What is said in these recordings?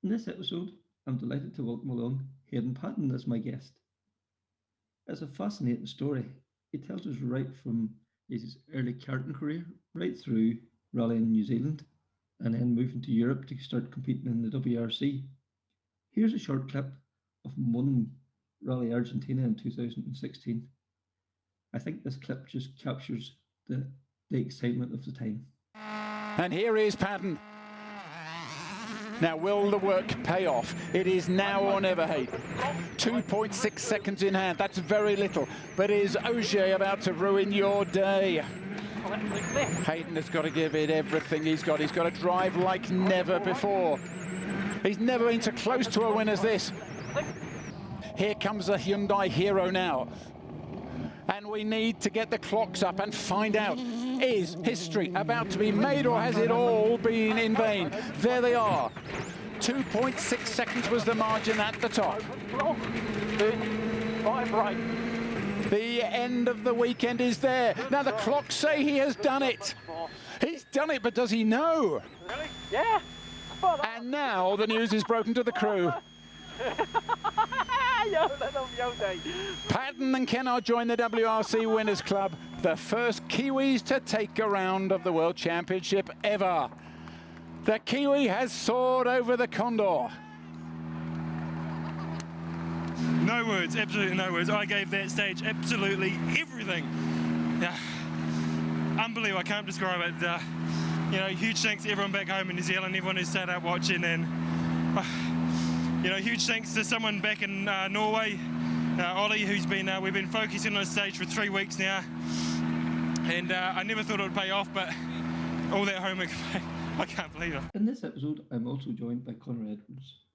In this episode, I'm delighted to welcome along Hayden Paddon as my guest. It's a fascinating story. He tells us right from his early karting career, right through rallying in New Zealand, and then moving to Europe to start competing in the WRC. Here's a short clip of him winning Rally Argentina in 2016. I think this clip just captures the excitement of the time. And here is Paddon. Now, will the work pay off? It is now or never, Hayden. 2.6 seconds in hand. That's very little. But is Ogier about to ruin your day? Hayden has got to give it everything he's got. He's got to drive like never before. He's never been so close to a win as this. Here comes a Hyundai hero now. And we need to get the clocks up and find out, is history about to be made or has it all been in vain? There they are. 2.6 seconds was the margin at the top. The end of the weekend is there. Now the clocks say he has done it. He's done it, but does he know? Really? Yeah. And now the news is broken to the crew. Paddon and Kennard join the WRC Winners Club, the first Kiwis to take a round of the World Championship ever. The Kiwi has soared over the Condor. No words, absolutely no words. I gave that stage absolutely everything. Unbelievable, I can't describe it. You know, huge thanks to everyone back home in New Zealand, everyone who stayed up watching, and you know, huge thanks to someone back in Norway, Ollie, who's been, we've been focusing on the stage for 3 weeks now, and I never thought it would pay off, but all that homework, I can't believe it. In this episode, I'm also joined by Connor Edwards.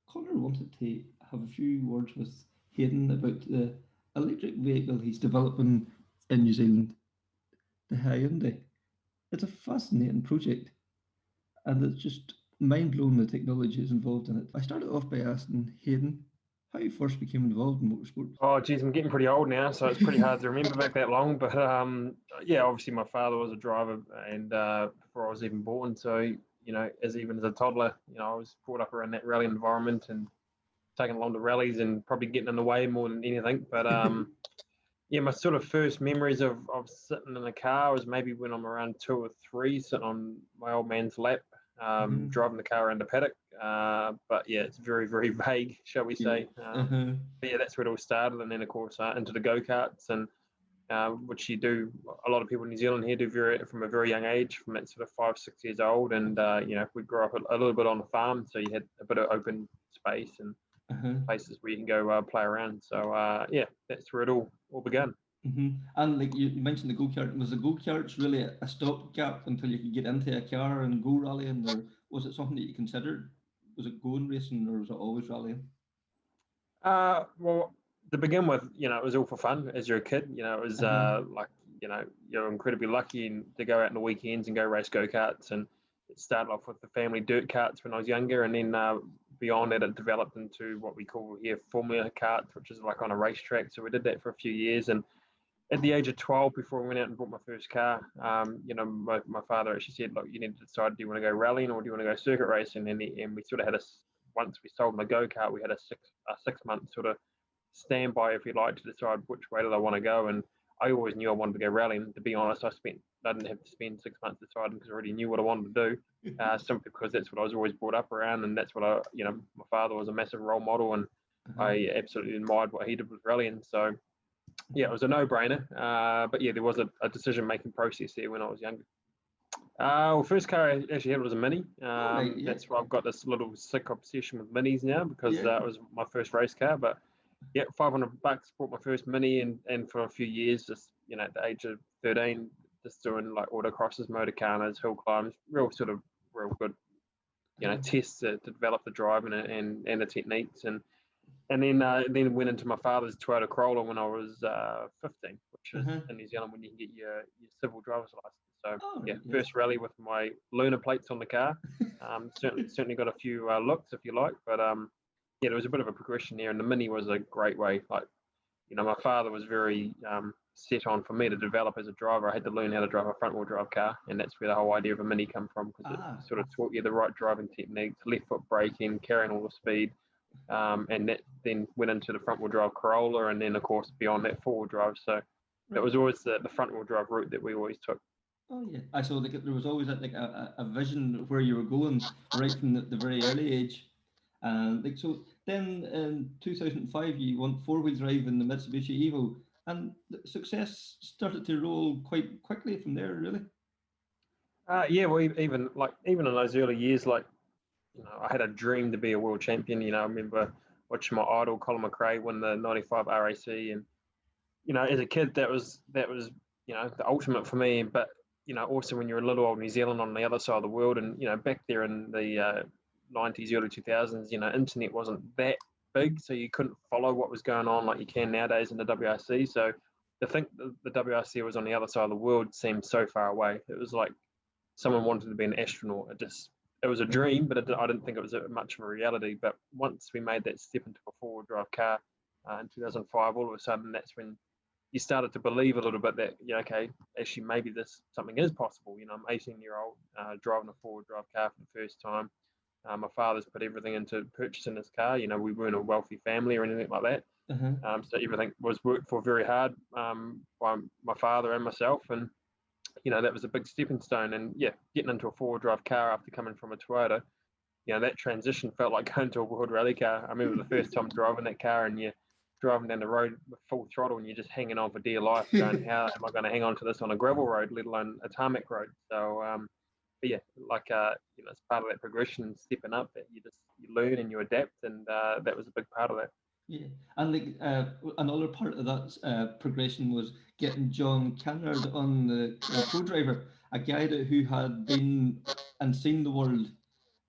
Connor wanted to have a few words with Hayden about the electric vehicle he's developing in New Zealand, the Hyundai. It's a fascinating project, and it's just mind-blowing the technology is involved in it. I started off by asking Hayden how he first became involved in motorsports. Oh, geez, I'm getting pretty old now, so it's pretty hard to remember back that long. But yeah, obviously my father was a driver, and before I was even born, so you know, even as a toddler, you know, I was brought up around that rally environment and taken along to rallies and probably getting in the way more than anything. But yeah, my sort of first memories of sitting in a car was maybe when I'm around 2 or 3, sitting on my old man's lap, driving the car around the paddock. But yeah, it's very, very vague, shall we say. But yeah, that's where it all started. And then, of course, into the go-karts, and which you do, a lot of people in New Zealand here do from a very young age, from that sort of 5, 6 years old. And, you know, we grew up a little bit on the farm, so you had a bit of open space and places where you can go play around. So, yeah, that's where it all began. And like you mentioned the go-kart, was the go-karts really a stopgap until you could get into a car and go rallying, or was it something that you considered? Was it going racing, or was it always rallying? Well, to begin with, you know, it was all for fun as you're a kid. You know, it was like, you know, you're incredibly lucky to go out on the weekends and go race go-karts. And it started off with the family dirt karts when I was younger, and then beyond that, it developed into what we call here formula karts, which is like on a racetrack. So we did that for a few years, and at the age of 12, before we went out and bought my first car, you know, my father actually said, look, you need to decide, do you want to go rallying or do you want to go circuit racing? And we sort of had once we sold my go-kart, we had a six month sort of standby, if you like, to decide which way did I want to go. And I always knew I wanted to go rallying. To be honest, I didn't have to spend 6 months deciding, because I already knew what I wanted to do, simply because that's what I was always brought up around. And that's what you know, my father was a massive role model, and I absolutely admired what he did with rallying. So, yeah, it was a no-brainer, but yeah, there was a decision-making process there when I was younger. Well, first car I actually had was a Mini. That's why I've got this little sick obsession with Minis now, because it was my first race car. But yeah, $500, bought my first Mini, and for a few years, just, you know, at the age of 13, just doing like autocrosses, motorcarnas, hill climbs, real good, you know, tests to develop the driving and the techniques. And then went into my father's Toyota Corolla when I was 15, which is in New Zealand when you can get your civil driver's license. So first rally with my lunar plates on the car. Certainly got a few looks, if you like, but yeah, there was a bit of a progression there, and the Mini was a great way. Like, you know, my father was very set on for me to develop as a driver. I had to learn how to drive a front-wheel drive car, and that's where the whole idea of a Mini come from, because it sort of taught you the right driving techniques, left foot braking, carrying all the speed, and that then went into the front-wheel drive Corolla, and then of course beyond that four-wheel drive. So that was always the front-wheel drive route that we always took. Oh yeah, I saw there was always a vision of where you were going right from the very early age, and so then in 2005 you won four-wheel drive in the Mitsubishi Evo, and the success started to roll quite quickly from there, really. Yeah, well, even in those early years, I had a dream to be a world champion. I remember watching my idol Colin McRae win the '95 RAC, and as a kid that was the ultimate for me. But also when you're in little old New Zealand on the other side of the world, and back there in the '90s, early 2000s, internet wasn't that big, so you couldn't follow what was going on like you can nowadays in the WRC. So to think that the WRC was on the other side of the world seemed so far away. It was like someone wanted to be an astronaut. It was a dream, but I didn't think it was much of a reality. But once we made that step into a four-wheel drive car in 2005, all of a sudden that's when you started to believe a little bit that, okay, actually maybe something is possible. I'm 18-year-old driving a four-wheel drive car for the first time. My father's put everything into purchasing this car. We weren't a wealthy family or anything like that. So everything was worked for very hard by my father and myself. And, that was a big stepping stone. And, yeah, getting into a four-wheel drive car after coming from a Toyota, that transition felt like going to a world rally car. I remember the first time driving that car, and you're driving down the road with full throttle and you're just hanging on for dear life, going, how am I going to hang on to this on a gravel road, let alone a tarmac road? So, but yeah, it's part of that progression, stepping up, that you learn and you adapt, and that was a big part of that. Yeah, and another part of that progression was getting John Cannard on the co-driver, a guy who had been and seen the world.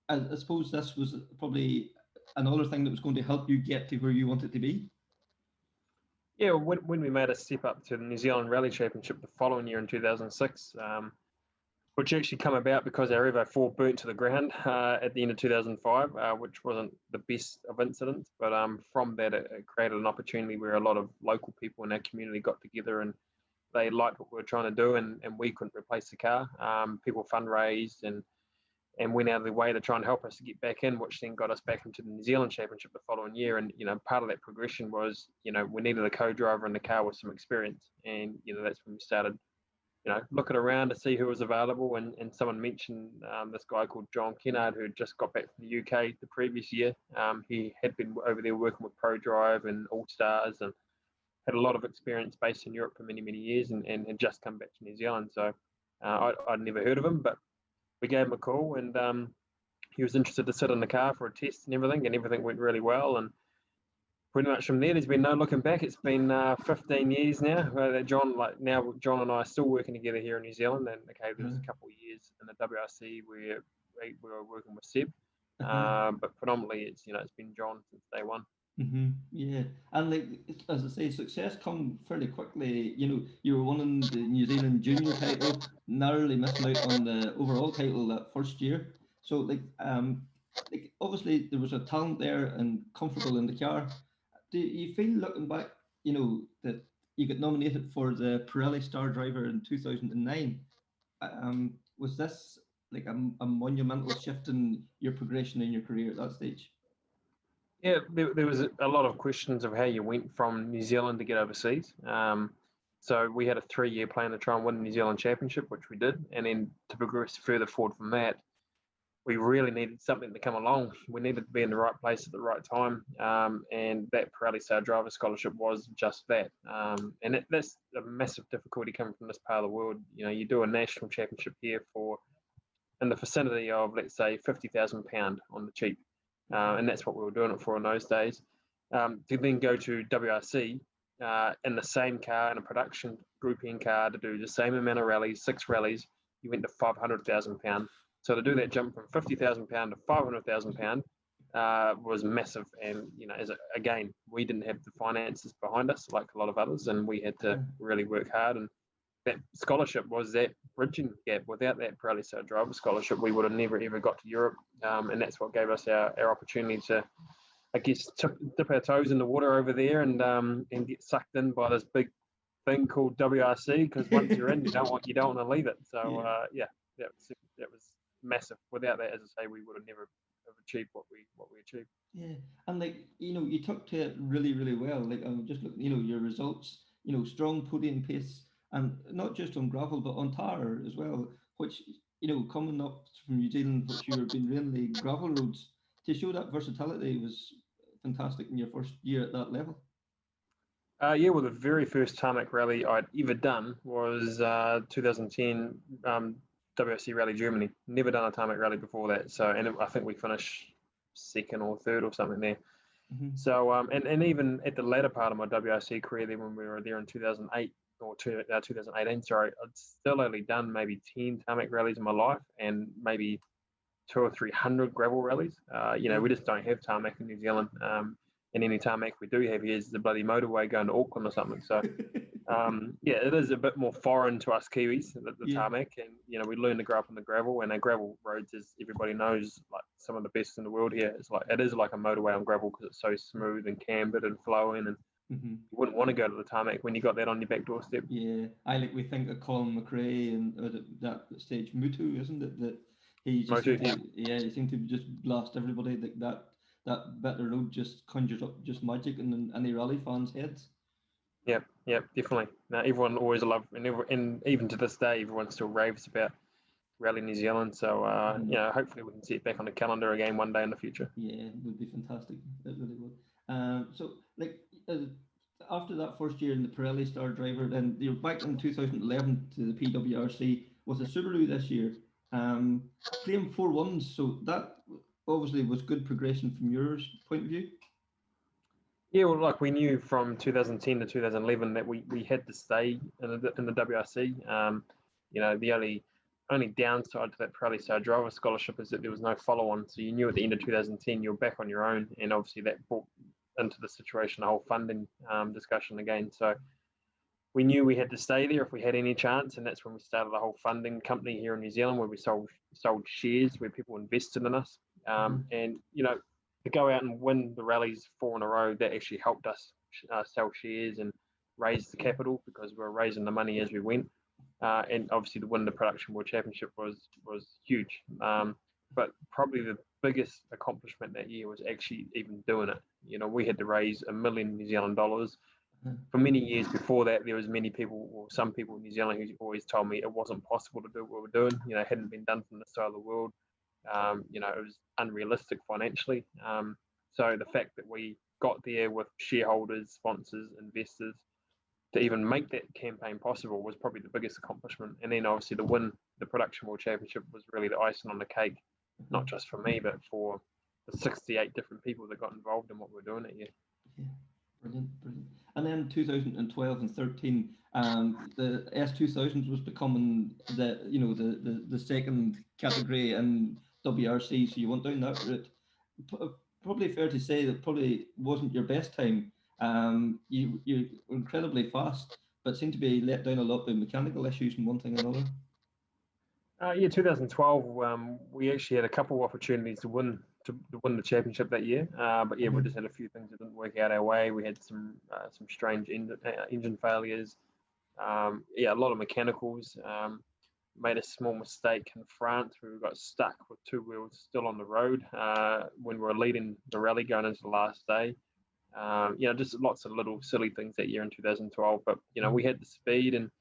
I suppose this was probably another thing that was going to help you get to where you wanted to be. Yeah, when we made a step up to the New Zealand Rally Championship the following year in 2006, which actually come about because our Evo 4 burnt to the ground at the end of 2005, which wasn't the best of incidents. But from that, it created an opportunity where a lot of local people in our community got together, and they liked what we were trying to do, and we couldn't replace the car. People fundraised and went out of their way to try and help us to get back in, which then got us back into the New Zealand Championship the following year. And, part of that progression was, we needed a co-driver in the car with some experience. And, that's when we started looking around to see who was available, and someone mentioned this guy called John Kennard, who had just got back from the UK the previous year. He had been over there working with ProDrive and All Stars, and had a lot of experience based in Europe for many, many years, and had just come back to New Zealand. So I'd never heard of him, but we gave him a call, and he was interested to sit in the car for a test and everything went really well. And pretty much from there, there's been no looking back. It's been 15 years now. John and I are still working together here in New Zealand. And okay, there was a couple of years in the WRC where we were working with Seb, but predominantly it's been John since day one. Yeah, and as I say, success come fairly quickly. You were winning the New Zealand junior title, narrowly missing out on the overall title that first year. So obviously there was a talent there and comfortable in the car. Do you feel, looking back, that you got nominated for the Pirelli Star Driver in 2009? Was this like a monumental shift in your progression in your career at that stage? Yeah, there was a lot of questions of how you went from New Zealand to get overseas. So we had a 3-year plan to try and win the New Zealand Championship, which we did. And then to progress further forward from that, we really needed something to come along. We needed to be in the right place at the right time. And that Pirelli Star Driver scholarship was just that. And that's a massive difficulty coming from this part of the world. You do a national championship here in the vicinity of, let's say, £50,000 on the cheap. And that's what we were doing it for in those days. To then go to WRC in the same car, in a production Group N car, to do the same amount of rallies, 6 rallies, you went to £500,000. So to do that jump from £50,000 to £500,000 was massive. And again, we didn't have the finances behind us like a lot of others, and we had to really work hard. And that scholarship was that bridging gap. Without that Pirelli Star Driver scholarship, we would have never ever got to Europe, and that's what gave us our opportunity to, I guess, dip our toes in the water over there and get sucked in by this big thing called WRC, because once you're in, you don't want to leave it. So that was massive. Without that, as I say, we would have never have achieved what we achieved. Yeah, and like you took to it really, really well. Like I'm just looking, your results. Strong podium pace, and not just on gravel but on tar as well. Which coming up from New Zealand, which you were been mainly gravel roads, to show that versatility was fantastic in your first year at that level. Yeah, well, the very first tarmac rally I'd ever done was 2010 WRC Rally Germany. Never done a tarmac rally before that. So, and I think we finished second or third or something there. Mm-hmm. So, and even at the latter part of my WRC career, then when we were there in 2008 or 2018, sorry, I'd still only done maybe 10 tarmac rallies in my life, and maybe 200 or 300 gravel rallies. We just don't have tarmac in New Zealand. And any tarmac we do have here is the bloody motorway going to Auckland or something. So, it is a bit more foreign to us Kiwis, the tarmac. And, we learn to grow up on the gravel. And our gravel roads, as everybody knows, like some of the best in the world here. It is like a motorway on gravel because it's so smooth and cambered and flowing. And you wouldn't want to go to the tarmac when you got that on your back doorstep. Yeah, we think of Colin McRae and that stage Mutu, isn't it? That he just he seemed to just blast everybody. That bit of road just conjures up just magic in any rally fans' heads. Yep, definitely. Now everyone always loved, and even to this day, everyone still raves about Rally New Zealand. So hopefully we can see it back on the calendar again one day in the future. Yeah, it would be fantastic. It really would. So after that first year in the Pirelli Star Driver, then you're back in 2011 to the PWRC with a Subaru this year. Claimed 4 wins, so that obviously was good progression from your point of view. Yeah, well, like we knew from 2010 to 2011 that we had to stay in the WRC. The only downside to that Pirelli Star Driver scholarship is that there was no follow-on. So you knew at the end of 2010 you were back on your own, and obviously that brought into the situation a whole funding discussion again. So we knew we had to stay there if we had any chance, and that's when we started the whole funding company here in New Zealand, where we sold shares, where people invested in us. And to go out and win the rallies 4 in a row, that actually helped us sell shares and raise the capital, because we were raising the money as we went. And obviously to win the Production World Championship was huge. But probably the biggest accomplishment that year was actually even doing it. We had to raise $1 million New Zealand dollars. For many years before that, there was some people in New Zealand who always told me it wasn't possible to do what we were doing. It hadn't been done from this side of the world. It was unrealistic financially. So the fact that we got there with shareholders, sponsors, investors to even make that campaign possible was probably the biggest accomplishment. And then obviously the win the Production World Championship was really the icing on the cake, not just for me, but for the 68 different people that got involved in what we're doing that year. Yeah, brilliant. And then 2012 and 13, the S2000s was becoming the second category in WRC, so you went down that route. Probably fair to say that probably wasn't your best time. You were incredibly fast, but seemed to be let down a lot by mechanical issues and one thing and another. 2012, we actually had a couple of opportunities to win the championship that year. But we just had a few things that didn't work out our way. We had some strange engine failures. A lot of mechanicals. Made a small mistake in France where we got stuck with 2 wheels still on the road when we were leading the rally going into the last day. Just lots of little silly things that year in 2012. But we had the speed, and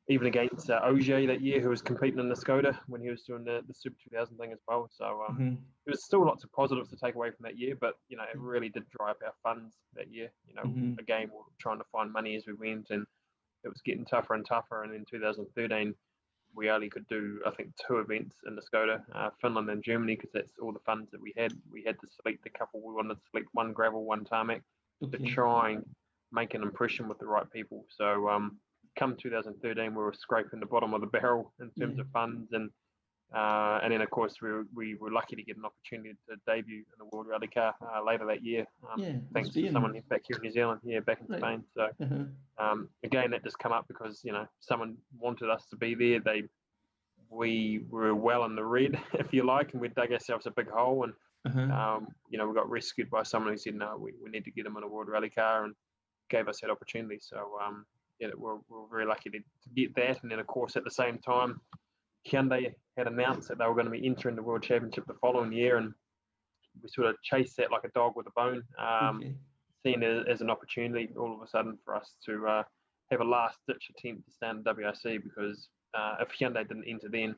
even against Ogier that year, who was competing in the Skoda when he was doing the Super 2000 thing as well. So there was still lots of positives to take away from that year, but it really did dry up our funds that year. Again, we were trying to find money as we went, and it was getting tougher and tougher. And in 2013, we only could do, I think, 2 events in the Skoda, Finland and Germany, because that's all the funds that we had. We had to select a couple. We wanted to select 1 gravel, 1 tarmac to try and make an impression with the right people. So come 2013, we were scraping the bottom of the barrel in terms of funds, and then of course we were lucky to get an opportunity to debut in the World Rally Car later that year, thanks to someone back here in New Zealand, back in Spain. So again, that just come up because someone wanted us to be there. We were well in the red, if you like, and we dug ourselves a big hole, and we got rescued by someone who said, no, we need to get him in a World Rally Car, and gave us that opportunity. So we're very lucky to get that. And then, of course, at the same time, Hyundai had announced that they were going to be entering the World Championship the following year, and we sort of chased that like a dog with a bone, seeing it as an opportunity all of a sudden for us to have a last-ditch attempt to stay in the WRC, because if Hyundai didn't enter then,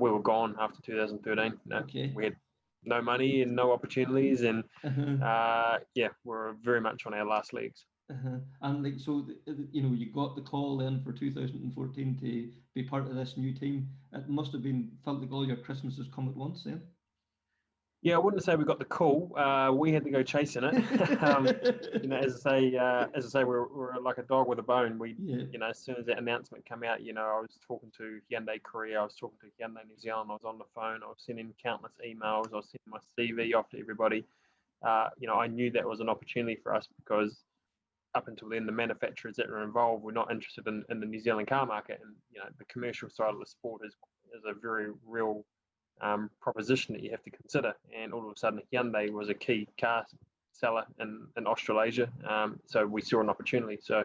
we were gone after 2013. We had no money and no opportunities, and we're very much on our last legs. And like, so you got the call then for 2014 to be part of this new team. It must have felt like all your Christmases come at once then. Yeah, I wouldn't say we got the call. We had to go chasing it. As I say, we're like a dog with a bone. As soon as that announcement came out, I was talking to Hyundai Korea, I was talking to Hyundai New Zealand, I was on the phone, I was sending countless emails, I was sending my CV off to everybody. I knew that was an opportunity for us, because up until then, the manufacturers that were involved were not interested in the New Zealand car market, and the commercial side of the sport is a very real proposition that you have to consider. And all of a sudden, Hyundai was a key car seller in Australasia, so we saw an opportunity. So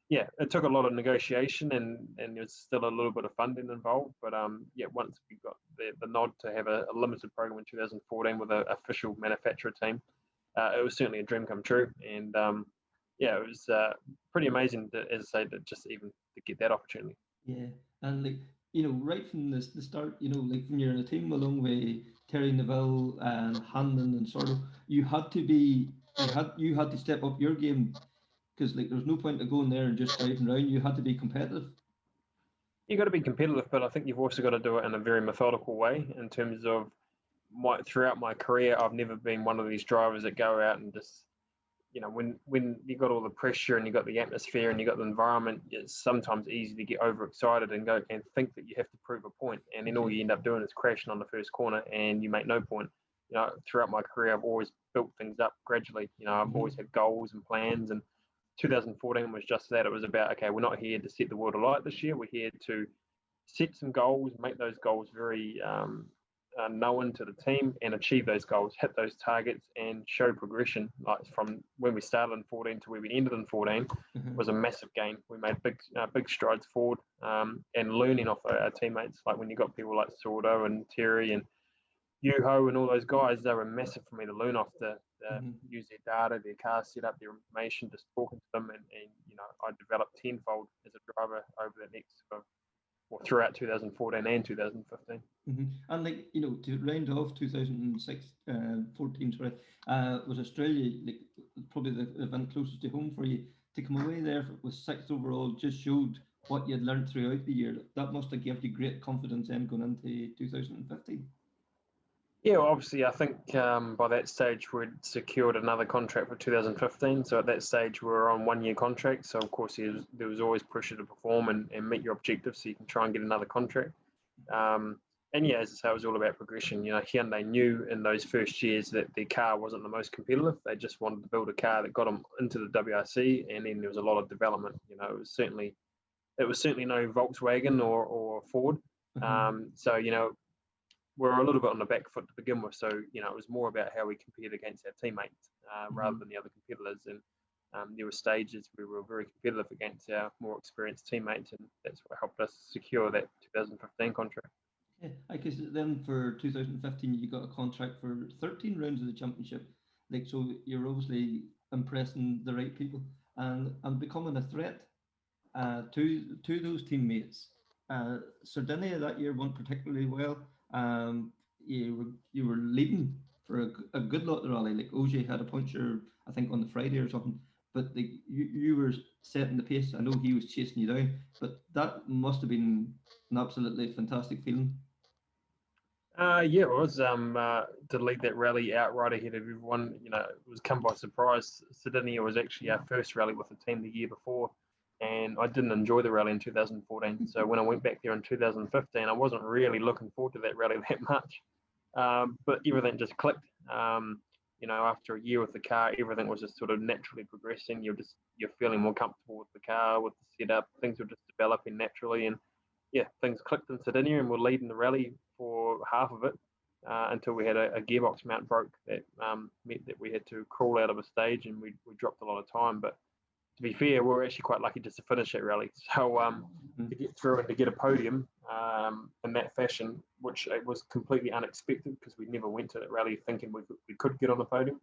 yeah, it took a lot of negotiation, and there's still a little bit of funding involved. But once we got the nod to have a limited program in 2014 with an official manufacturer team, it was certainly a dream come true. And it was pretty amazing, as I say, just even to get that opportunity. Yeah, and like, right from the start, like when you're in a team along with Terry Neville and Hamlin and Sordo, you had to step up your game, because like there's no point of going there and just driving around. You had to be competitive. You got to be competitive, but I think you've also got to do it in a very methodical way. In terms of throughout my career, I've never been one of these drivers that go out and just, when you got all the pressure and you got the atmosphere and you got the environment, it's sometimes easy to get overexcited and go and think that you have to prove a point, and then all you end up doing is crashing on the first corner and you make no point. Throughout my career, I've always built things up gradually. I've always had goals and plans, and 2014 was just that. It was about, okay, we're not here to set the world alight this year. We're here to set some goals, make those goals very known to the team, and achieve those goals, hit those targets, and show progression. Like from when we started in 14 to where we ended in 14 was a massive gain. We made big strides forward, and learning off our teammates. Like when you got people like Sordo and Terry and Yuho and all those guys, they were massive for me to learn off, to use their data, their car setup, their information, just talking to them, and I developed tenfold as a driver over the next throughout 2014 and 2015. And like, to round off 2014, was Australia like probably the event closest to home for you? To come away there with 6th overall just showed what you had learned throughout the year. That must have given you great confidence then going into 2015. Yeah, well, obviously, I think by that stage we'd secured another contract for 2015. So at that stage we were on 1-year contract. So of course there was always pressure to perform and meet your objectives, so you can try and get another contract. And yeah, as I say, it was all about progression. Hyundai knew in those first years that their car wasn't the most competitive. They just wanted to build a car that got them into the WRC, and then there was a lot of development. It was certainly no Volkswagen or Ford. So we're a little bit on the back foot to begin with. So it was more about how we compared against our teammates rather than the other competitors. And there were stages where we were very competitive against our more experienced teammates, and that's what helped us secure that 2015 contract. Yeah, I guess then for 2015 you got a contract for 13 rounds of the championship. Like, so you're obviously impressing the right people and becoming a threat to those teammates. Sardinia that year went particularly well. You were leading for a good lot of the rally. Like OJ had a puncture, I think, on the Friday or something. But you were setting the pace. I know he was chasing you down, but that must have been an absolutely fantastic feeling. Yeah, it was. To lead that rally out right ahead of everyone, it was come by surprise. Sardinia was actually our first rally with the team the year before, and I didn't enjoy the rally in 2014. So when I went back there in 2015, I wasn't really looking forward to that rally that much. But everything just clicked. After a year with the car, everything was just sort of naturally progressing. You're feeling more comfortable with the car, with the setup. Things were just developing naturally, and yeah, things clicked in Sardinia, and we're leading the rally for half of it until we had a gearbox mount broke that meant that we had to crawl out of a stage, and we dropped a lot of time. But to be fair, we were actually quite lucky just to finish that rally. So to get through and to get a podium in that fashion, which it was completely unexpected because we never went to that rally thinking we could get on the podium.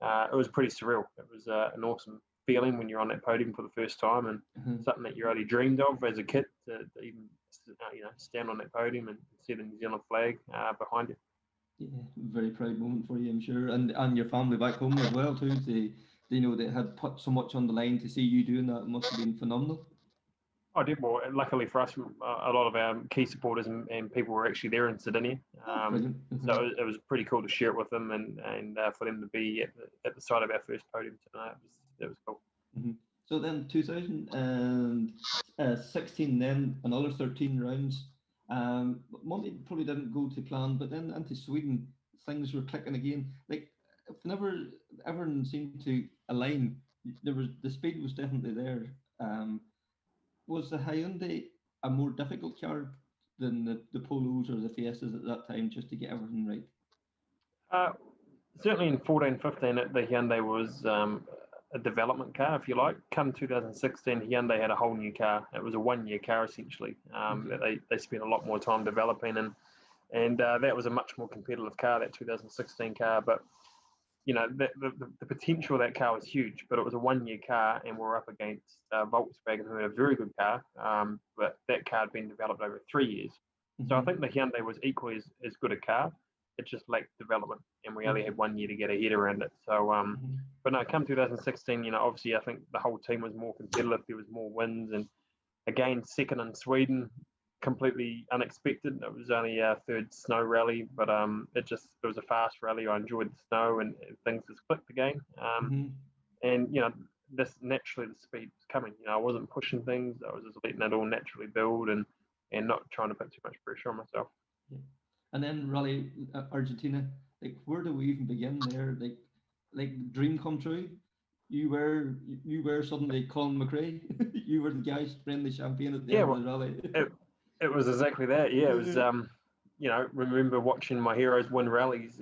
It was pretty surreal. It was an awesome feeling when you're on that podium for the first time, and something that you only dreamed of as a kid to even stand on that podium and see the New Zealand flag behind you. Yeah, very proud moment for you, I'm sure, and your family back home as well too. They know they had put so much on the line to see you doing that. It must have been phenomenal. I did. Well, luckily for us, a lot of our key supporters and people were actually there in Sydney. So it was pretty cool to share it with them and for them to be at the side of our first podium tonight. It was cool. So then 2016, then another 13 rounds. Monty probably didn't go to plan, but then into Sweden, things were clicking again. Like, whenever everyone seemed to align, the speed was definitely there. Was the Hyundai a more difficult car than the Polos or the Fiestas at that time, just to get everything right? Certainly in 14-15, the Hyundai was a development car, if you like. Come 2016, Hyundai had a whole new car. It was a one-year car, essentially. They spent a lot more time developing, and that was a much more competitive car, that 2016 car. But, the potential of that car was huge, but it was a one-year car, and we're up against Volkswagen, who had a very good car, but that car had been developed over 3 years. So I think the Hyundai was equally as good a car. It just lacked development, and we only had 1 year to get a head around it. So, but no, come 2016, obviously I think the whole team was more competitive. There was more wins, and again, second in Sweden, completely unexpected. It was only our third snow rally, but it was a fast rally. I enjoyed the snow, and things just clicked again. And this naturally the speed was coming. I wasn't pushing things. I was just letting it all naturally build, and not trying to put too much pressure on myself. Yeah. And then Rally Argentina, like, where do we even begin there? Like dream come true. You were suddenly Colin McRae. You were the guy spraying the champagne at the end of the rally. It was exactly that. Yeah, it was. Remember watching my heroes win rallies.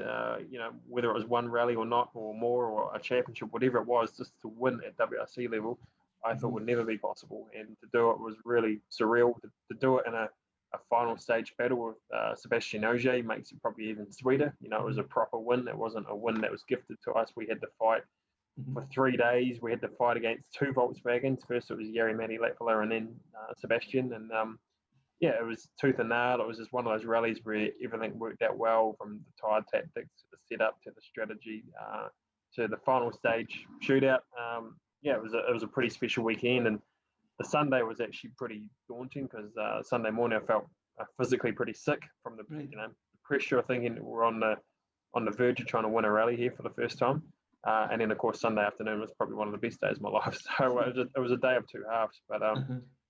Whether it was one rally or not, or more, or a championship, whatever it was, just to win at WRC level, I thought would never be possible. And to do it was really surreal. To do it in a final stage battle with Sebastian Ogier makes it probably even sweeter. It was a proper win. It wasn't a win that was gifted to us. We had to fight for 3 days. We had to fight against 2 Volkswagens. First it was Jari-Matti Latvala and then Sebastian. And it was tooth and nail. It was just one of those rallies where everything worked out well, from the tyre tactics to the setup to the strategy to the final stage shootout. It was a pretty special weekend, and the Sunday was actually pretty daunting because Sunday morning I felt physically pretty sick from the pressure of thinking we're on the verge of trying to win a rally here for the first time. And then of course Sunday afternoon was probably one of the best days of my life. So it was a day of two halves, but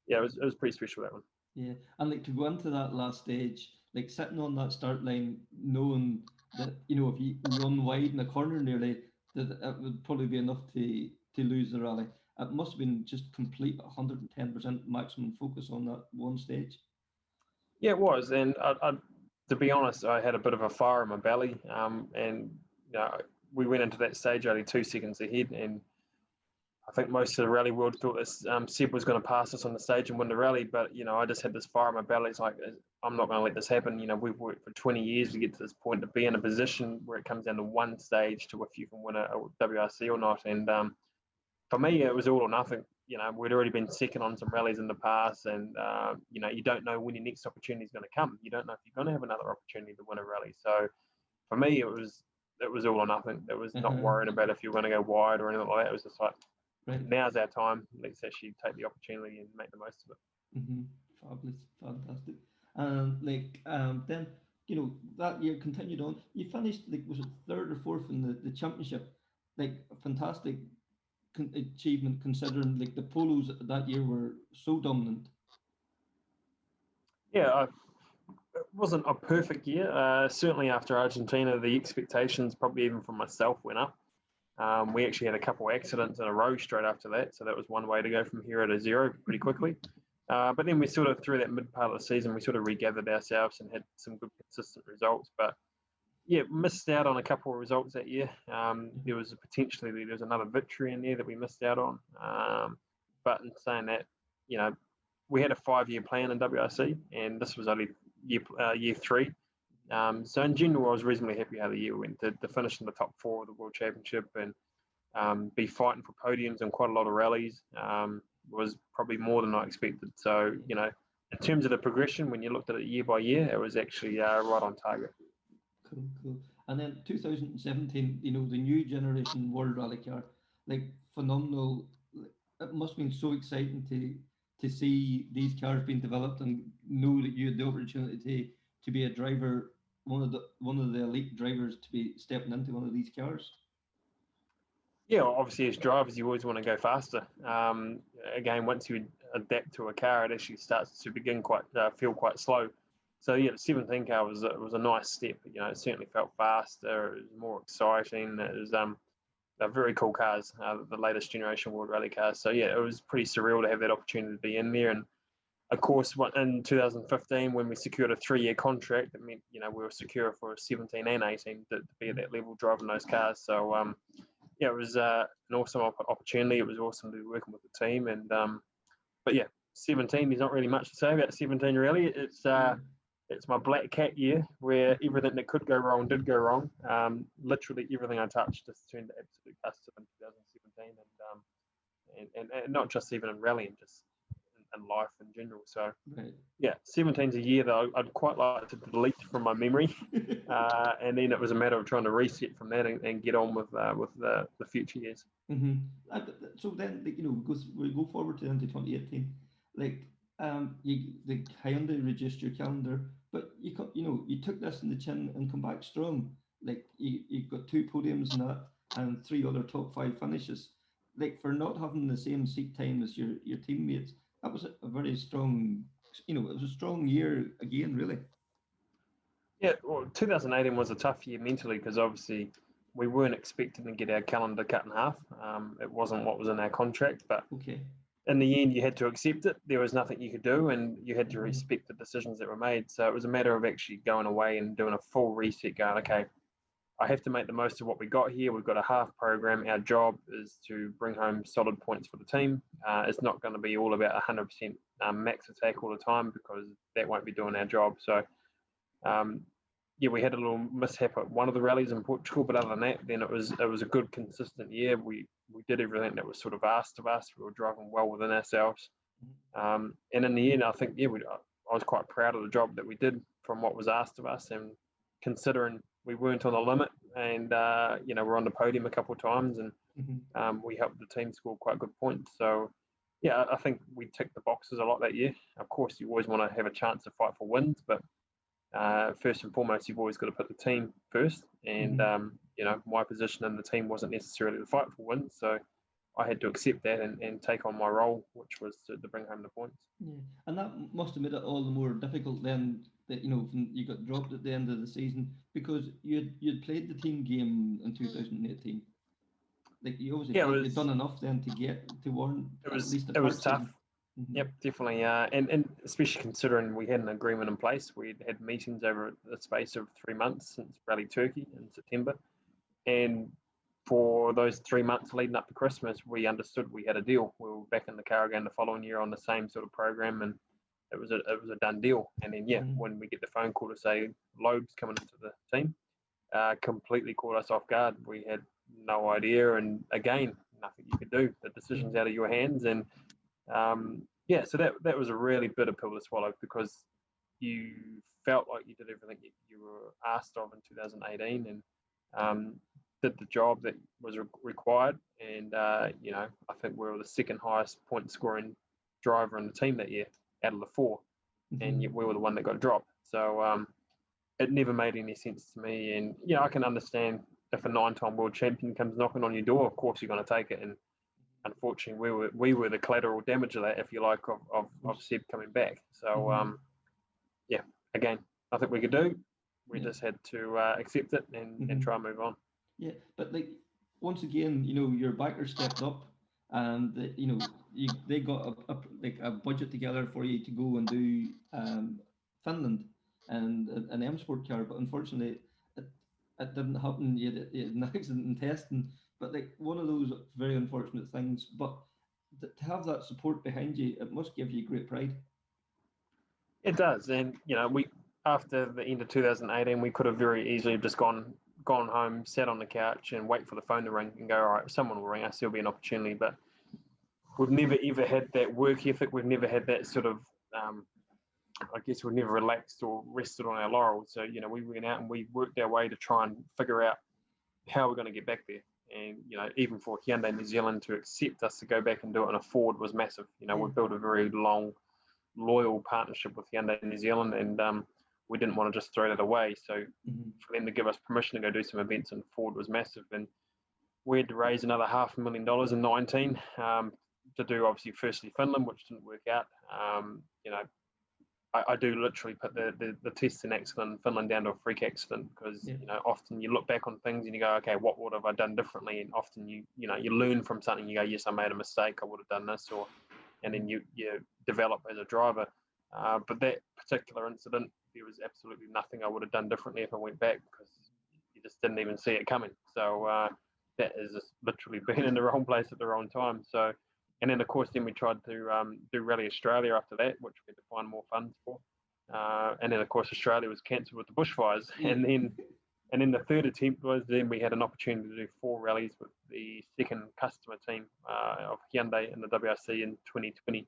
it was pretty special, that one. Yeah, and like to go into that last stage, like sitting on that start line, knowing that if you run wide in a corner nearly, that it would probably be enough to lose the rally. It must have been just complete 110% maximum focus on that one stage. Yeah, it was, and I to be honest, I had a bit of a fire in my belly, and we went into that stage only 2 seconds ahead, and I think most of the rally world thought that Seb was going to pass us on the stage and win the rally, but I just had this fire in my belly. It's like, I'm not going to let this happen. We've worked for 20 years to get to this point, to be in a position where it comes down to one stage to if you can win a WRC or not. And for me, it was all or nothing. We'd already been second on some rallies in the past, and you don't know when your next opportunity is going to come. You don't know if you're going to have another opportunity to win a rally. So for me, it was all or nothing. It was not worrying about if you're going to go wide or anything like that. It was just like, now's our time. Let's actually take the opportunity and make the most of it. Fabulous, fantastic. Then that year continued on. You finished, was it 3rd or 4th in the championship? Like, a fantastic achievement considering the Polos that year were so dominant. Yeah, it wasn't a perfect year. Certainly after Argentina, the expectations, probably even from myself, went up. We actually had a couple of accidents in a row straight after that, so that was one way to go from hero to zero pretty quickly. But then we sort of, through that mid part of the season, we sort of regathered ourselves and had some good consistent results. But yeah, missed out on a couple of results that year. There was another victory in there that we missed out on. But in saying that, we had a 5-year plan in WRC, and this was only year 3. So in general, I was reasonably happy how the year went. To finish in the top 4 of the World Championship and be fighting for podiums in quite a lot of rallies was probably more than I expected. So, in terms of the progression, when you looked at it year by year, it was actually right on target. Cool. And then 2017, the new generation World Rally car, phenomenal. It must have been so exciting to see these cars being developed and know that you had the opportunity to be a driver, one of the elite drivers, to be stepping into one of these cars. Yeah, obviously as drivers, you always want to go faster. Again, once you adapt to a car, it actually starts to feel quite slow. So yeah, the 17 car was a nice step. It certainly felt faster. It was more exciting. It was they're very cool cars, the latest generation World Rally cars. So yeah, it was pretty surreal to have that opportunity to be in there. And of course, in 2015, when we secured a 3-year contract, it meant we were secure for 17 and 18 to be at that level driving those cars. So yeah, it was an awesome opportunity. It was awesome to be working with the team. And but yeah, 17. There's not really much to say about 17 really. It's my black cat year where everything that could go wrong did go wrong. Literally everything I touched just turned to absolute dust in 2017, and not just even in rallying, just in life in general. So right. Yeah, 17's a year that I'd quite like to delete from my memory, and then it was a matter of trying to reset from that and get on with the future years. Mm-hmm. So then, we go forward to 2018. The Hyundai reduced your calendar, but you took this in the chin and come back strong. You got 2 podiums in that and 3 other top 5 finishes. For not having the same seat time as your teammates, that was a very strong. It was a strong year again, really. Yeah, well, 2018 was a tough year mentally because obviously we weren't expecting to get our calendar cut in half. It wasn't what was in our contract, but okay. In the end, you had to accept it. There was nothing you could do, and you had to respect the decisions that were made. So it was a matter of actually going away and doing a full reset, going, okay, I have to make the most of what we got here. We've got a half program. Our job is to bring home solid points for the team. It's not going to be all about 100% max attack all the time because that won't be doing our job. So, yeah, we had a little mishap at one of the rallies in Portugal, but other than that, then it was a good, consistent year. We did everything that was sort of asked of us. We were driving well within ourselves, and in the end, I think I was quite proud of the job that we did from what was asked of us, and considering we weren't on the limit, and we're on the podium a couple of times, and we helped the team score quite good points. So, yeah, I think we ticked the boxes a lot that year. Of course, you always want to have a chance to fight for wins, but first and foremost, you've always got to put the team first. And my position in the team wasn't necessarily to fight for wins, so I had to accept that and take on my role, which was to bring home the points. Yeah, and that must have made it all the more difficult then that when you got dropped at the end of the season because you'd played the team game in 2018. You obviously you'd done enough then to get to warrant at least it was tough. Mm-hmm. Yep, definitely. And especially considering we had an agreement in place. We'd had meetings over the space of 3 months since Rally Turkey in September. And for those 3 months leading up to Christmas, we understood we had a deal. We were back in the car again the following year on the same sort of program, and it was a done deal. And then, when we get the phone call to say Loeb's coming into the team, completely caught us off guard. We had no idea, and again, nothing you could do. The decision's out of your hands, and so that was a really bitter pill to swallow because you felt like you did everything you were asked of in 2018 and did the job that was required. And I think we were the second highest point scoring driver in the team that year out of the 4, and yet we were the one that got dropped. So it never made any sense to me. And I can understand if a 9-time world champion comes knocking on your door, of course you're going to take it. And unfortunately, we were the collateral damage of that, if you like, of Seb coming back. So, again, nothing we could do. We just had to accept it and try and move on. Yeah, but once again, your backer stepped up, and they got a budget together for you to go and do Finland and an M Sport car. But unfortunately, it didn't happen. You had an accident in testing, but like one of those very unfortunate things. But to have that support behind you, it must give you great pride. It does, and we after the end of 2018, we could have very easily just gone home, sat on the couch, and wait for the phone to ring and go, all right, someone will ring us. There'll be an opportunity, but we've never ever had that work ethic. We've never had that sort of, I guess we've never relaxed or rested on our laurels. So we went out and we worked our way to try and figure out how we're going to get back there. And even for Hyundai New Zealand to accept us to go back and do it in a Ford was massive. We built a very long, loyal partnership with Hyundai New Zealand, and we didn't want to just throw that away. So for them to give us permission to go do some events in Ford was massive. And we had to raise another $500,000 in 19 to do, obviously, firstly Finland, which didn't work out. I do literally put the test and accident in Finland down to a freak accident because often you look back on things and you go, okay, what would have I done differently? And often you learn from something. You go, yes, I made a mistake. I would have done this, and then you develop as a driver. But that particular incident, there was absolutely nothing I would have done differently if I went back because you just didn't even see it coming. So that is just literally being in the wrong place at the wrong time. So. And then, of course, we tried to do Rally Australia after that, which we had to find more funds for. And then, of course, Australia was cancelled with the bushfires. And then the third attempt was then we had an opportunity to do 4 rallies with the second customer team of Hyundai in the WRC in 2020.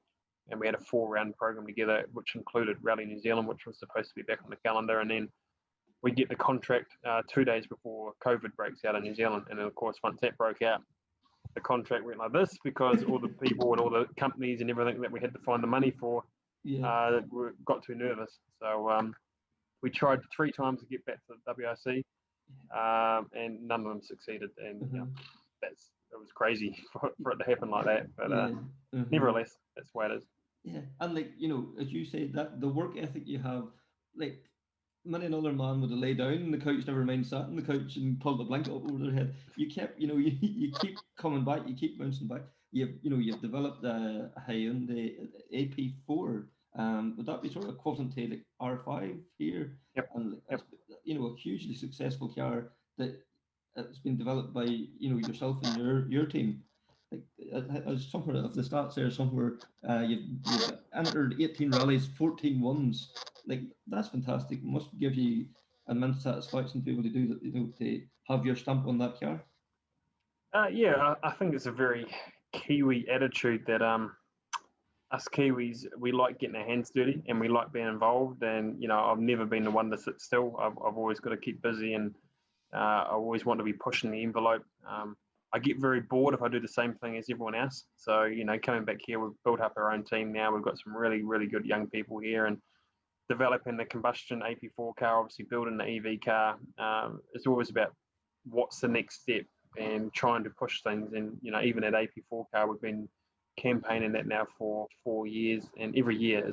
And we had a 4-round program together, which included Rally New Zealand, which was supposed to be back on the calendar. And then we get the contract 2 days before COVID breaks out in New Zealand. And then, of course, once that broke out, the contract went like this because all the people and all the companies and everything that we had to find the money for got too nervous. So we tried 3 times to get back to the WRC, and none of them succeeded. And it was crazy for it to happen like that. But nevertheless, that's the way it is. Yeah, and as you say, that the work ethic you have, like many another man would have laid down on the couch, never mind sat on the couch and pulled the blanket up over their head. You kept, you keep coming back, you keep bouncing back. You've developed a Hyundai AP4. Would that be sort of equivalent to like R5 here? Yep. And it's, a hugely successful car that it's been developed by yourself and your team. Like as somewhere of the stats there, somewhere you've entered 18 rallies, 14 wins. Like that's fantastic. Must give you immense satisfaction to be able to do that. To have your stamp on that car. I think it's a very Kiwi attitude that us Kiwis, we like getting our hands dirty and we like being involved. And I've never been the one to sit still. I've always got to keep busy, and I always want to be pushing the envelope. I get very bored if I do the same thing as everyone else. So coming back here, we've built up our own team now. We've got some really, really good young people here, and developing the combustion AP4 car, obviously building the EV car. It's always about what's the next step and trying to push things. And even at AP4 car, we've been campaigning that now for 4 years, and every year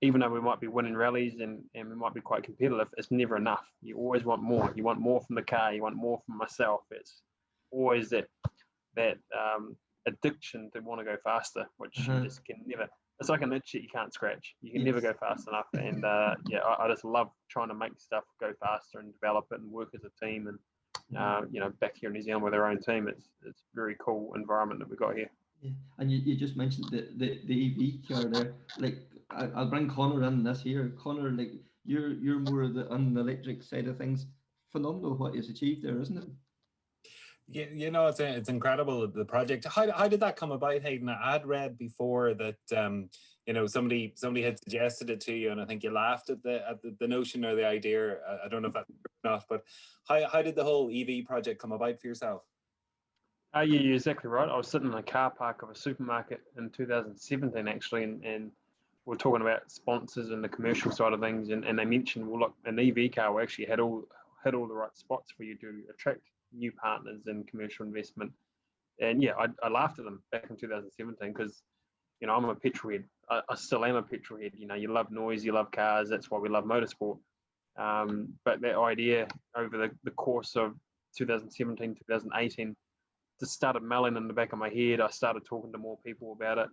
even though we might be winning rallies and we might be quite competitive, it's never enough. You always want more. You want more from the car. You want more from myself. It's always that addiction to want to go faster, which you just can never. It's like an itch that you can't scratch. You can never go fast enough. And I just love trying to make stuff go faster and develop it and work as a team. And back here in New Zealand with our own team, it's a very cool environment that we've got here. Yeah, and you just mentioned the EV car there. Like I'll bring Connor in this here. Connor, like you're more on the electric side of things. Phenomenal what he's achieved there, isn't it? Yeah, it's incredible, the project. How did that come about, Hayden? I had read before that somebody had suggested it to you, and I think you laughed at the notion or the idea. I don't know if that's true or not, but how did the whole EV project come about for yourself? You're exactly right. I was sitting in a car park of a supermarket in 2017 actually, and we're talking about sponsors and the commercial side of things, and they mentioned, well, look, an EV car will actually hit all the right spots for you to attract new partners and commercial investment. And I laughed at them back in 2017 because I'm a petrol head. I still am a petrol head. You love noise, you love cars. That's why we love motorsport. But that idea over the course of 2017, 2018 just started melting in the back of my head. I started talking to more people about it,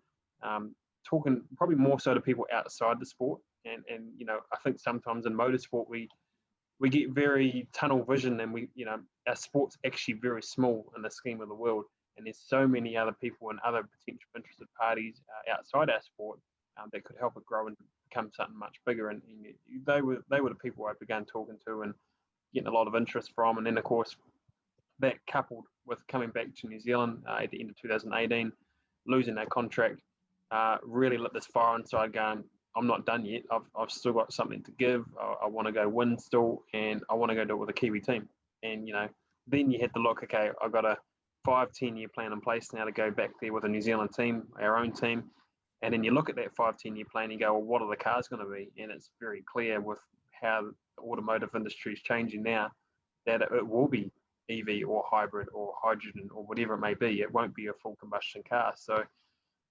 talking probably more so to people outside the sport. And I think sometimes in motorsport we get very tunnel vision, and our sport's actually very small in the scheme of the world. And there's so many other people and other potential interested parties outside our sport that could help it grow and become something much bigger. And they were the people I began talking to and getting a lot of interest from. And then, of course, that coupled with coming back to New Zealand at the end of 2018, losing that contract, really lit this fire inside going, I'm not done yet. I've still got something to give. I want to go win still, and I want to go do it with a Kiwi team. And, then you had to look, okay, I've got a 5-10-year plan in place now to go back there with a New Zealand team, our own team. And then you look at that 5-10-year plan and you go, well, what are the cars going to be? And it's very clear with how the automotive industry is changing now that it will be EV or hybrid or hydrogen or whatever it may be. It won't be a full combustion car. So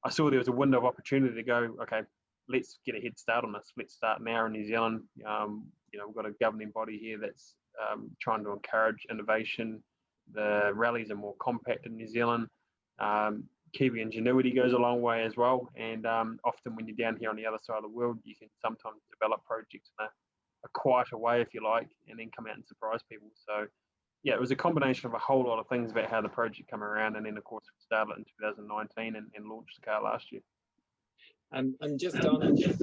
I saw there was a window of opportunity to go, okay, let's get a head start on this. Let's start now in New Zealand. We've got a governing body here that's trying to encourage innovation. The rallies are more compact in New Zealand. Kiwi ingenuity goes a long way as well. And often when you're down here on the other side of the world, you can sometimes develop projects in a quieter way, if you like, and then come out and surprise people. So, yeah, it was a combination of a whole lot of things about how the project came around. And then, of course, we started in 2019 and launched the car last year. And just on it,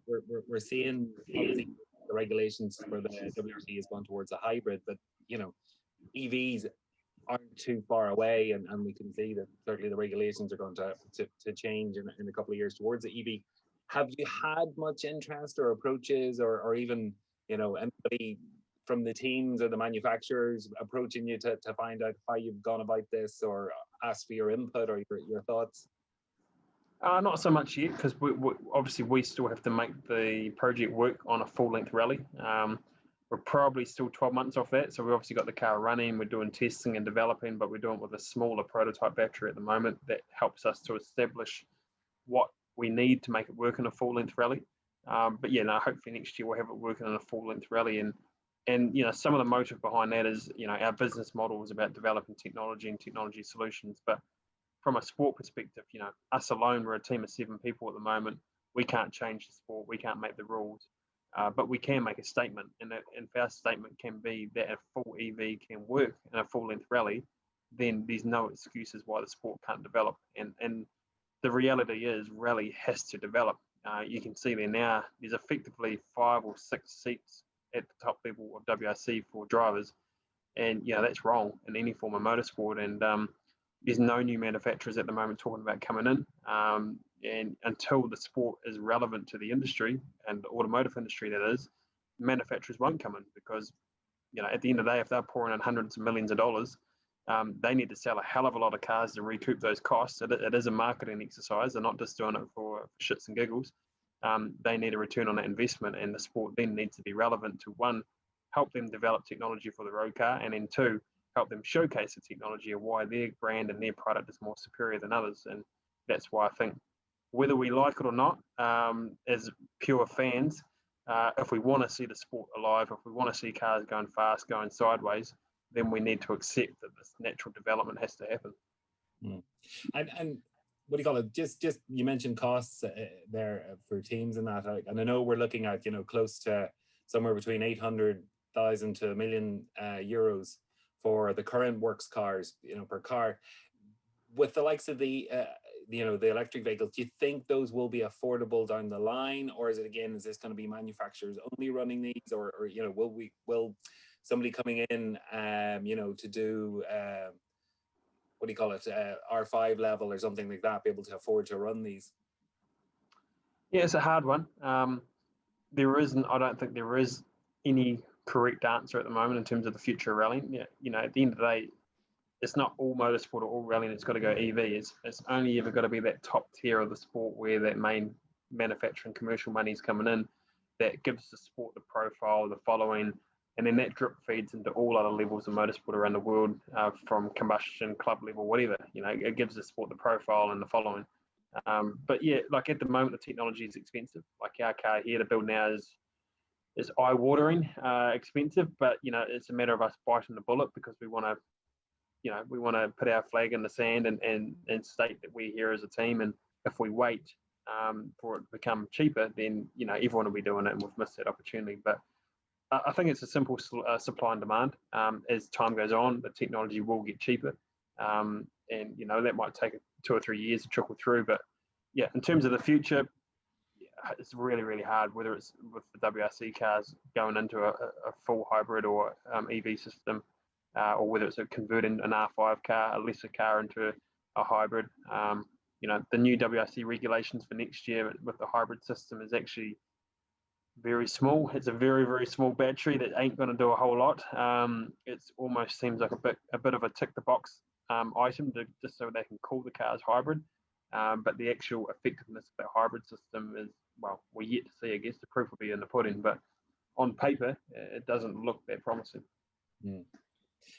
we're seeing obviously the regulations for the WRC is going towards a hybrid, but EVs aren't too far away, and we can see that certainly the regulations are going to change in a couple of years towards the EV. Have you had much interest or approaches, or even anybody from the teams or the manufacturers approaching you to find out how you've gone about this, or ask for your input or your thoughts? Not so much yet, because obviously we still have to make the project work on a full-length rally. We're probably still 12 months off that, so we've obviously got the car running, we're doing testing and developing, but we're doing it with a smaller prototype battery at the moment that helps us to establish what we need to make it work in a full-length rally. But yeah, no, hopefully next year we'll have it working in a full-length rally. And some of the motive behind that is, our business model is about developing technology and technology solutions. But from a sport perspective, us alone, we're a team of 7 people at the moment. We can't change the sport. We can't make the rules. But we can make a statement. And if our statement can be that a full EV can work in a full-length rally, then there's no excuses why the sport can't develop. And the reality is rally has to develop. You can see there now, there's effectively 5 or 6 seats at the top level of WRC for drivers. And, that's wrong in any form of motorsport. And there's no new manufacturers at the moment talking about coming in. And until the sport is relevant to the industry, and the automotive industry that is, manufacturers won't come in, because, at the end of the day, if they're pouring in hundreds of millions of dollars, they need to sell a hell of a lot of cars to recoup those costs. It is a marketing exercise. They're not just doing it for shits and giggles. They need a return on that investment, and the sport then needs to be relevant to, 1, help them develop technology for the road car, and then 2, help them showcase the technology of why their brand and their product is more superior than others. And that's why I think, whether we like it or not, as pure fans, if we want to see the sport alive, if we want to see cars going fast, going sideways, then we need to accept that this natural development has to happen. And what do you call it? Just you mentioned costs there for teams and that, and I know we're looking at close to somewhere between 800,000 to €1 million for the current works cars, per car. With the likes of the the electric vehicles, do you think those will be affordable down the line, or is this going to be manufacturers only running these, or will somebody coming in to do what do you call it, R5 level or something like that, be able to afford to run these? Yeah, it's a hard one. I don't think there is any correct answer at the moment in terms of the future of rallying. At the end of the day, it's not all motorsport or all rallying that's got to go EV. It's only ever got to be that top tier of the sport where that main manufacturing commercial money is coming in that gives the sport the profile, the following, and then that drip feeds into all other levels of motorsport around the world, from combustion, club level, whatever. It gives the sport the profile and the following. But yeah, like at the moment, the technology is expensive. Like our car here to build now is eye-watering expensive, but it's a matter of us biting the bullet, because we want to put our flag in the sand and state that we're here as a team. And if we wait for it to become cheaper, then everyone will be doing it, and we've missed that opportunity. But I think it's a simple supply and demand. As time goes on, the technology will get cheaper, and that might take 2 or 3 years to trickle through. But yeah, in terms of the future, it's really, really hard, whether it's with the WRC cars going into a full hybrid or EV system, or whether it's converting an R5 car, a lesser car, into a hybrid. The new WRC regulations for next year with the hybrid system is actually very small. It's a very, very small battery that ain't going to do a whole lot. It almost seems like a bit of a tick the box item just so they can call the cars hybrid. But the actual effectiveness of that hybrid system is, well, we're yet to see. I guess the proof will be in the pudding, but on paper, it doesn't look that promising. Mm.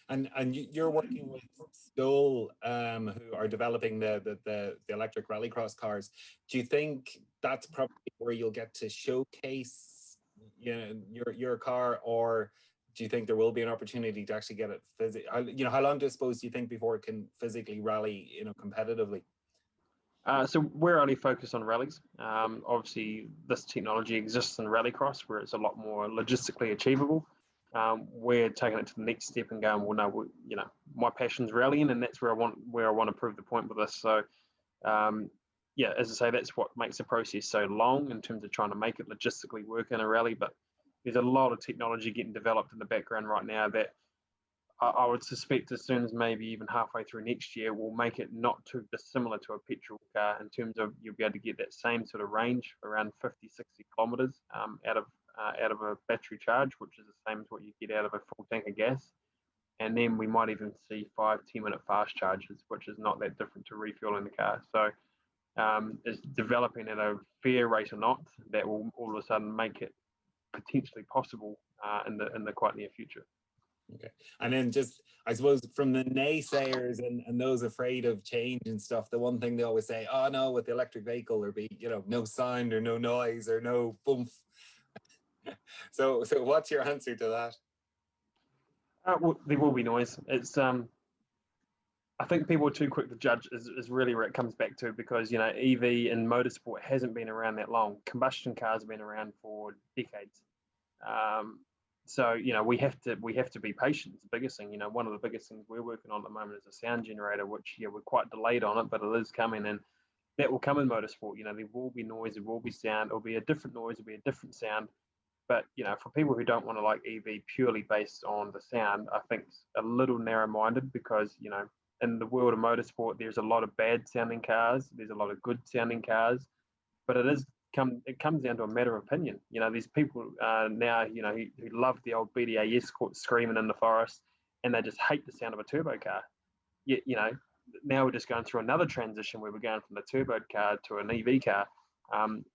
And you're working with Stoll, who are developing the electric rallycross cars. Do you think that's probably where you'll get to showcase, your car, or do you think there will be an opportunity to actually get it physically? How long do you think before it can physically rally, competitively? So we're only focused on rallies. Obviously, this technology exists in rallycross where it's a lot more logistically achievable. We're taking it to the next step and going, well, no, my passion's rallying, and that's where I want to prove the point with this. So, as I say, that's what makes the process so long in terms of trying to make it logistically work in a rally. But there's a lot of technology getting developed in the background right now that I would suspect as soon as maybe even halfway through next year, will make it not too dissimilar to a petrol car in terms of you'll be able to get that same sort of range, around 50, 60 kilometers out of a battery charge, which is the same as what you get out of a full tank of gas. And then we might even see 5-10 minute fast charges, which is not that different to refueling the car. So it's developing at a fair rate or not that will all of a sudden make it potentially possible in the quite near future. Okay. And then just, I suppose, from the naysayers and those afraid of change and stuff, the one thing they always say, oh no, with the electric vehicle there'll be, no sound or no noise or no bump. So what's your answer to that? Well, there will be noise. It's I think people are too quick to judge is really where it comes back to, because EV in motorsport hasn't been around that long. Combustion cars have been around for decades. So we have to be patient. It's the biggest thing. One of the biggest things we're working on at the moment is a sound generator, which we're quite delayed on it, but it is coming, and that will come in motorsport. There will be noise, there will be sound. It'll be a different noise, it'll be a different sound. But for people who don't want to like EV purely based on the sound, I think it's a little narrow-minded, because in the world of motorsport, there's a lot of bad sounding cars, there's a lot of good sounding cars, but it comes down to a matter of opinion. There's people now, who love the old BDAS screaming in the forest, and they just hate the sound of a turbo car. Yet, now we're just going through another transition where we're going from the turbo car to an EV car.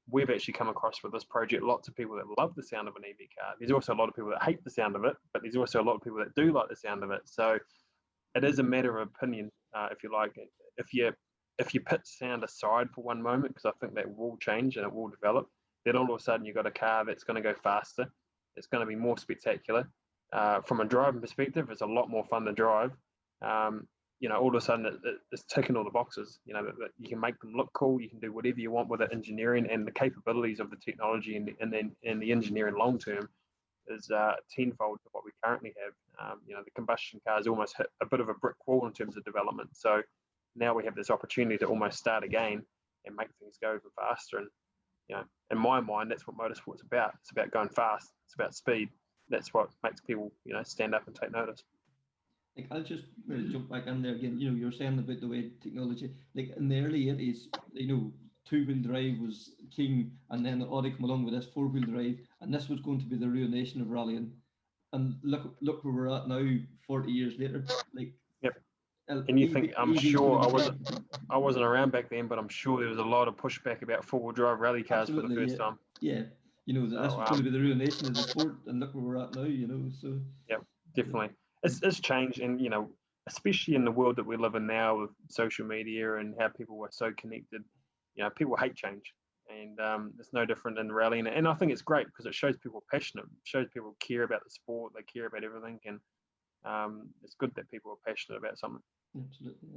We've actually come across with this project lots of people that love the sound of an EV car. There's also a lot of people that hate the sound of it, but there's also a lot of people that do like the sound of it. So it is a matter of opinion, if you like. If you put sound aside for one moment, because I think that will change and it will develop, then all of a sudden you've got a car that's going to go faster. It's going to be more spectacular. From a driving perspective, it's a lot more fun to drive. All of a sudden it's ticking all the boxes. That you can make them look cool. You can do whatever you want with it, engineering, and the capabilities of the technology and the engineering long term is tenfold to what we currently have. The combustion cars almost hit a bit of a brick wall in terms of development. So now we have this opportunity to almost start again and make things go even faster. And in my mind, that's what motorsport's about. It's about going fast. It's about speed. That's what makes people stand up and take notice. Like, I'll just jump back in there again. You're saying about the way technology, like in the early 80s, two-wheel drive was king, and then Audi come along with this four-wheel drive, and this was going to be the ruination of rallying. And look where we're at now, 40 years later. Like, yep. And you think, I'm sure I wasn't around back then, but I'm sure there was a lot of pushback about four-wheel drive rally cars for the first time. Yeah, this was going to be the ruination of the sport, and look where we're at now. So. Yeah, definitely. It's changed, and especially in the world that we live in now with social media and how people are so connected. People hate change, and it's no different in rallying. And I think it's great because it shows people passionate, shows people care about the sport, they care about everything, and it's good that people are passionate about something. Absolutely.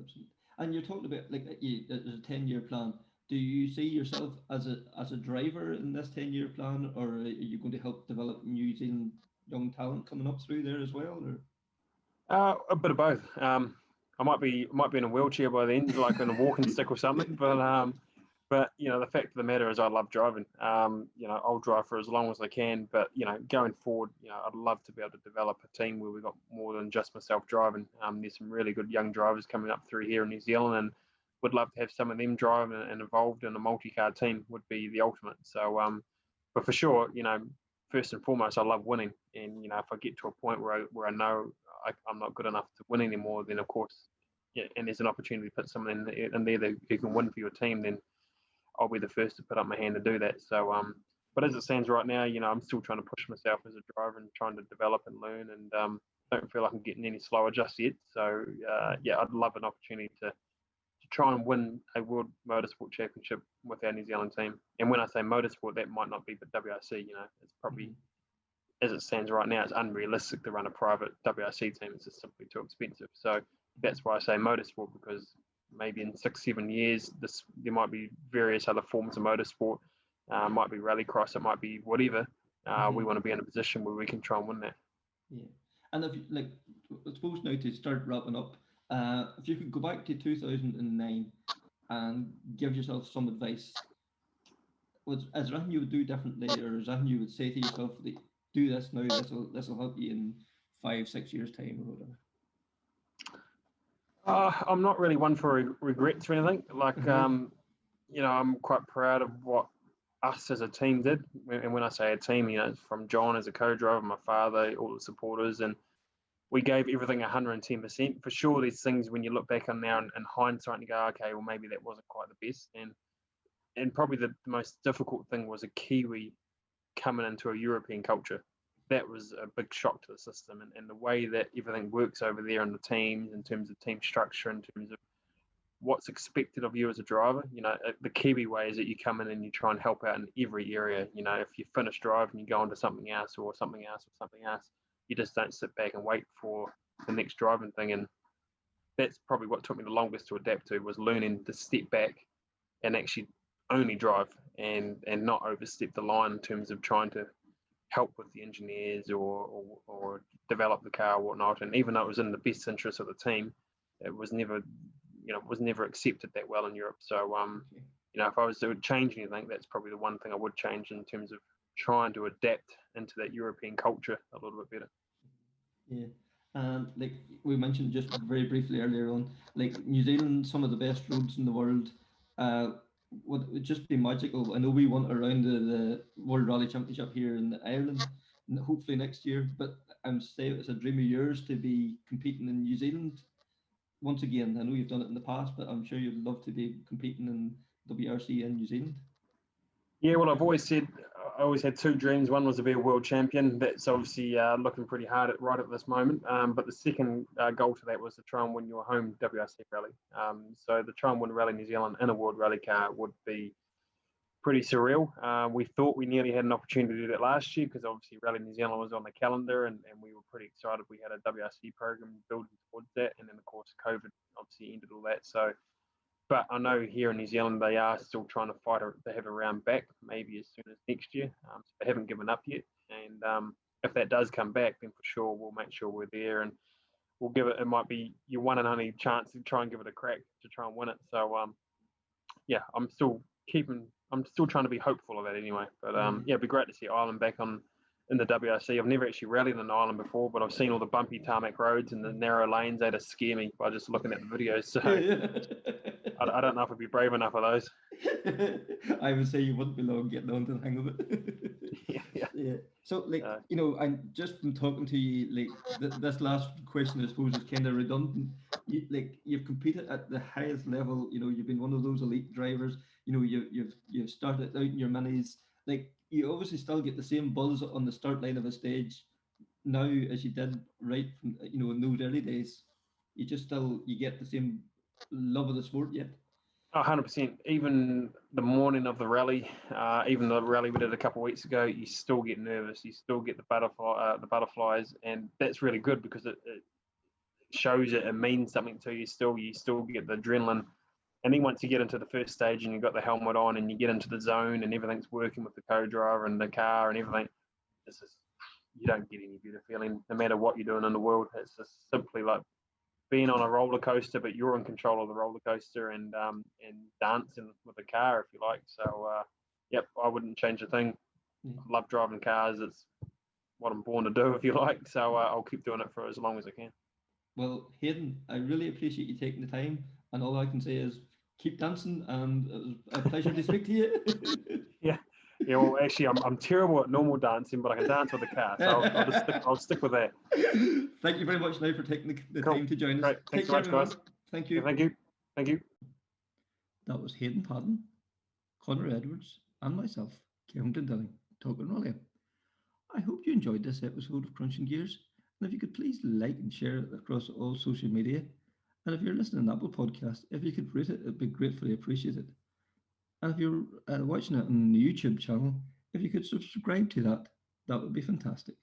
And you're talking about like there's a 10-year plan. Do you see yourself as a driver in this 10-year plan, or are you going to help develop New Zealand young talent coming up through there as well? Or? A bit of both. I might be in a wheelchair by then, like on a walking stick or something. But the fact of the matter is, I love driving. I'll drive for as long as I can. But going forward, I'd love to be able to develop a team where we've got more than just myself driving. There's some really good young drivers coming up through here in New Zealand, and would love to have some of them driving and involved in a multi-car team. Would be the ultimate. So, but for sure, first and foremost, I love winning. And if I get to a point where I know I'm not good enough to win anymore, then of course, and there's an opportunity to put someone in there who can win for your team, then I'll be the first to put up my hand to do that. So, but as it stands right now, I'm still trying to push myself as a driver and trying to develop and learn, and don't feel like I'm getting any slower just yet. So, I'd love an opportunity to try and win a World Motorsport Championship with our New Zealand team. And when I say motorsport, that might not be but WRC. It's probably, as it stands right now, it's unrealistic to run a private WRC team. It's just simply too expensive. So that's why I say motorsport, because maybe in 6-7 years, there might be various other forms of motorsport. Might be rallycross, it might be whatever. We want to be in a position where we can try and win that. Yeah, and if I suppose now to start wrapping up, if you could go back to 2009 and give yourself some advice, is there anything you would do differently, or is there anything you would say to yourself that do this now, this will help you in 5-6 years time or whatever? I'm not really one for regrets or anything. I'm quite proud of what us as a team did. And when I say a team, it's from John as a co-driver, my father, all the supporters, and we gave everything 110%. For sure, there's things when you look back on now in hindsight and you go, okay, well, maybe that wasn't quite the best. And probably the most difficult thing was a Kiwi coming into a European culture. That was a big shock to the system, and the way that everything works over there in the teams, in terms of team structure, in terms of what's expected of you as a driver. The Kiwi way is that you come in and you try and help out in every area. If you finish driving, you go on to something else or something else or something else. You just don't sit back and wait for the next driving thing. And that's probably what took me the longest to adapt to, was learning to step back and actually only drive and not overstep the line in terms of trying to help with the engineers or develop the car or whatnot. And even though it was in the best interest of the team, it was never accepted that well in Europe. So if I was to change anything, that's probably the one thing I would change in terms of trying to adapt into that European culture a little bit better. Yeah. And like we mentioned just very briefly earlier on, like New Zealand, some of the best roads in the world, would just be magical. I know we want around the World Rally Championship here in Ireland, and hopefully next year. But I'm saying it's a dream of yours to be competing in New Zealand once again. I know you've done it in the past, but I'm sure you'd love to be competing in WRC in New Zealand. Yeah, well, I've always said I always had two dreams. One was to be a world champion. That's obviously looking pretty hard at this moment. But the second goal to that was to try and win your home WRC rally. So to try and win Rally New Zealand in a world rally car would be pretty surreal. We thought we nearly had an opportunity to do that last year, because obviously Rally New Zealand was on the calendar, and we were pretty excited. We had a WRC program building towards that, and then of course COVID obviously ended all that. So. But I know here in New Zealand, they are still trying to fight to have a round back, maybe as soon as next year. So they haven't given up yet. And if that does come back, then for sure we'll make sure we're there, and we'll give it. It might be your one and only chance to try and give it a crack to try and win it. So I'm still trying to be hopeful of that anyway. But it'd be great to see Ireland back in the WRC. I've never actually rallied in Ireland before, but I've seen all the bumpy tarmac roads and the narrow lanes. They just scare me by just looking at the videos. So I don't know if I'd be brave enough of those. I would say you wouldn't be long getting on to the hang of it. Yeah. So, I'm just from talking to you, this last question, I suppose, is kind of redundant. You've competed at the highest level. You've been one of those elite drivers. You've started out in your minis. You obviously still get the same buzz on the start line of a stage now as you did right from in those early days. You get the same love of the sport yet. 100%. Even the morning of the rally, even the rally we did a couple of weeks ago, you still get nervous. You still get the butterflies, and that's really good, because it shows it means something to you. You still get the adrenaline. And then once you get into the first stage and you've got the helmet on and you get into the zone and everything's working with the co-driver and the car and everything, you don't get any better feeling, no matter what you're doing in the world. It's just simply like being on a roller coaster, but you're in control of the roller coaster and dancing with the car, if you like. So, yep, I wouldn't change a thing. I love driving cars. It's what I'm born to do, if you like. So I'll keep doing it for as long as I can. Well, Hayden, I really appreciate you taking the time, and all I can say is keep dancing, and it was a pleasure to speak to you. Yeah. Well, actually, I'm terrible at normal dancing, but I can dance with a car, so I'll stick with that. Thank you very much now for taking the Cool. time to join us. Great. Thanks so much, guys. Thank you. Yeah, thank you. Thank you. That was Hayden Paddon, Connor Edwards, and myself, Kevin Glendilling, talking rally. I hope you enjoyed this episode of Krunching Gears, and if you could please like and share it across all social media, and if you're listening to Apple Podcast, if you could rate it, it'd be gratefully appreciated. And if you're watching it on the YouTube channel, if you could subscribe to that, that would be fantastic.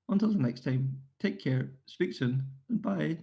Until the next time, take care, speak soon, and bye.